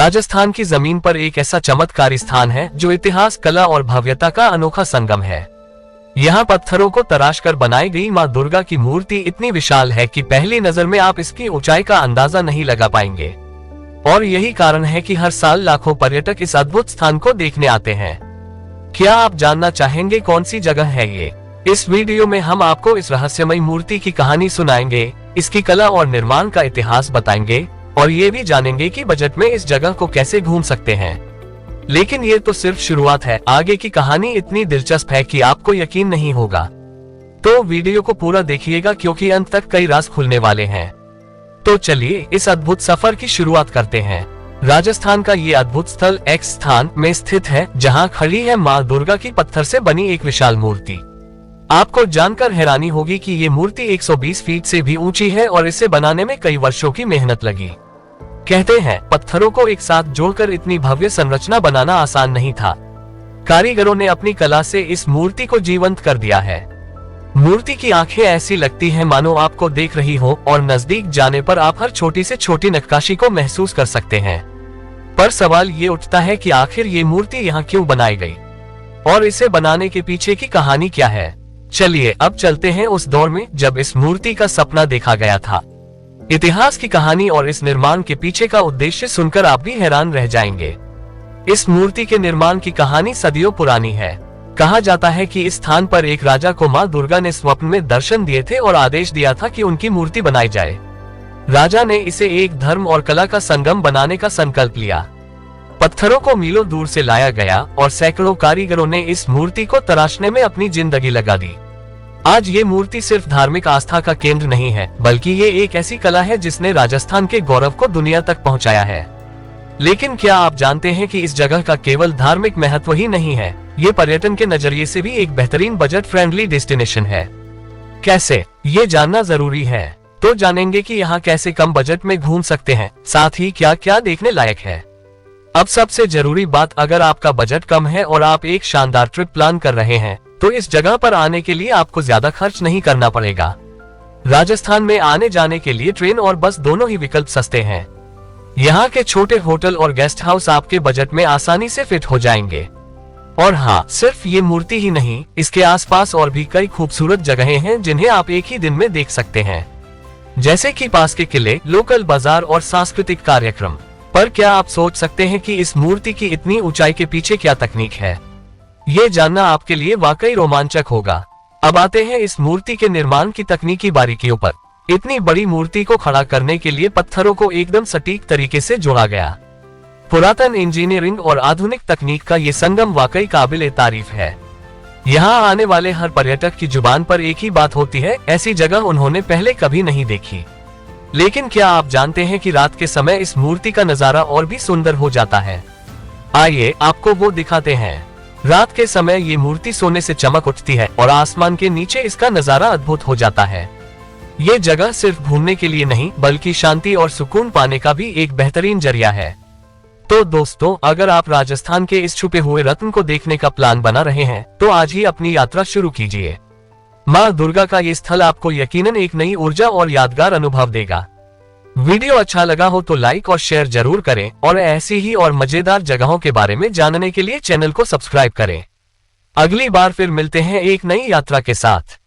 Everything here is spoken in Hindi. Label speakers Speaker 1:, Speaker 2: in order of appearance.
Speaker 1: राजस्थान की जमीन पर एक ऐसा चमत्कारी स्थान है जो इतिहास, कला और भव्यता का अनोखा संगम है। यहाँ पत्थरों को तराशकर बनाई गई माँ दुर्गा की मूर्ति इतनी विशाल है कि पहली नजर में आप इसकी ऊंचाई का अंदाजा नहीं लगा पाएंगे। और यही कारण है कि हर साल लाखों पर्यटक इस अद्भुत स्थान को देखने आते हैं। क्या आप जानना चाहेंगे कौन सी जगह है ये? इस वीडियो में हम आपको इस रहस्यमयी मूर्ति की कहानी सुनाएंगे, इसकी कला और निर्माण का इतिहास बताएंगे और ये भी जानेंगे कि बजट में इस जगह को कैसे घूम सकते हैं। लेकिन ये तो सिर्फ शुरुआत है, आगे की कहानी इतनी दिलचस्प है कि आपको यकीन नहीं होगा। तो वीडियो को पूरा देखिएगा क्योंकि अंत तक कई राज खुलने वाले हैं। तो चलिए इस अद्भुत सफर की शुरुआत करते हैं। राजस्थान का ये अद्भुत स्थल एक्स स्थान में स्थित है, जहाँ खड़ी है माँ दुर्गा की पत्थर से बनी एक विशाल मूर्ति। आपको जानकर हैरानी होगी कि ये मूर्ति 120 फीट से भी ऊंची है और इसे बनाने में कई वर्षों की मेहनत लगी। कहते हैं पत्थरों को एक साथ जोड़कर इतनी भव्य संरचना बनाना आसान नहीं था। कारीगरों ने अपनी कला से इस मूर्ति को जीवंत कर दिया है। मूर्ति की आंखें ऐसी लगती हैं मानो आपको देख रही हो और नजदीक जाने पर आप हर छोटी से छोटी नक्काशी को महसूस कर सकते हैं। पर सवाल ये उठता है कि आखिर ये मूर्ति यहाँ क्यों बनाई गई और इसे बनाने के पीछे की कहानी क्या है। चलिए अब चलते हैं उस दौर में जब इस मूर्ति का सपना देखा गया था। इतिहास की कहानी और इस निर्माण के पीछे का उद्देश्य सुनकर आप भी हैरान रह जाएंगे। इस मूर्ति के निर्माण की कहानी सदियों पुरानी है। कहा जाता है कि इस स्थान पर एक राजा को माँ दुर्गा ने स्वप्न में दर्शन दिए थे और आदेश दिया था कि उनकी मूर्ति बनाई जाए। राजा ने इसे एक धर्म और कला का संगम बनाने का संकल्प लिया। पत्थरों को मीलों दूर से लाया गया और सैकड़ों कारीगरों ने इस मूर्ति को तराशने में अपनी जिंदगी लगा दी। आज ये मूर्ति सिर्फ धार्मिक आस्था का केंद्र नहीं है, बल्कि ये एक ऐसी कला है जिसने राजस्थान के गौरव को दुनिया तक पहुंचाया है। लेकिन क्या आप जानते हैं कि इस जगह का केवल धार्मिक महत्व ही नहीं है, ये पर्यटन के नजरिए से भी एक बेहतरीन बजट फ्रेंडली डेस्टिनेशन है। कैसे, ये जानना जरूरी है। तो जानेंगे कि यहाँ कैसे कम बजट में घूम सकते हैं, साथ ही क्या क्या देखने लायक है। अब सबसे जरूरी बात, अगर आपका बजट कम है और आप एक शानदार ट्रिप प्लान कर रहे हैं तो इस जगह पर आने के लिए आपको ज्यादा खर्च नहीं करना पड़ेगा। राजस्थान में आने जाने के लिए ट्रेन और बस दोनों ही विकल्प सस्ते हैं। यहाँ के छोटे होटल और गेस्ट हाउस आपके बजट में आसानी से फिट हो जाएंगे। और हाँ, सिर्फ ये मूर्ति ही नहीं, इसके आसपास और भी कई खूबसूरत जगहें हैं जिन्हें आप एक ही दिन में देख सकते हैं, जैसे कि पास के किले, लोकल बाजार और सांस्कृतिक कार्यक्रम। पर क्या आप सोच सकते हैं कि इस मूर्ति की इतनी ऊंचाई के पीछे क्या तकनीक है? ये जानना आपके लिए वाकई रोमांचक होगा। अब आते हैं इस मूर्ति के निर्माण की तकनीकी बारीकियों पर। इतनी बड़ी मूर्ति को खड़ा करने के लिए पत्थरों को एकदम सटीक तरीके से जोड़ा गया। पुरातन इंजीनियरिंग और आधुनिक तकनीक का ये संगम वाकई काबिल तारीफ है। यहाँ आने वाले हर पर्यटक की जुबान पर एक ही बात होती है, ऐसी जगह उन्होंने पहले कभी नहीं देखी। लेकिन क्या आप जानते हैं कि रात के समय इस मूर्ति का नजारा और भी सुंदर हो जाता है? आइए आपको वो दिखाते हैं। रात के समय ये मूर्ति सोने से चमक उठती है और आसमान के नीचे इसका नजारा अद्भुत हो जाता है। ये जगह सिर्फ घूमने के लिए नहीं, बल्कि शांति और सुकून पाने का भी एक बेहतरीन जरिया है। तो दोस्तों, अगर आप राजस्थान के इस छुपे हुए रत्न को देखने का प्लान बना रहे हैं तो आज ही अपनी यात्रा शुरू कीजिए। माँ दुर्गा का ये स्थल आपको यकीनन एक नई ऊर्जा और यादगार अनुभव देगा। वीडियो अच्छा लगा हो तो लाइक और शेयर जरूर करें और ऐसी ही और मजेदार जगहों के बारे में जानने के लिए चैनल को सब्सक्राइब करें। अगली बार फिर मिलते हैं एक नई यात्रा के साथ।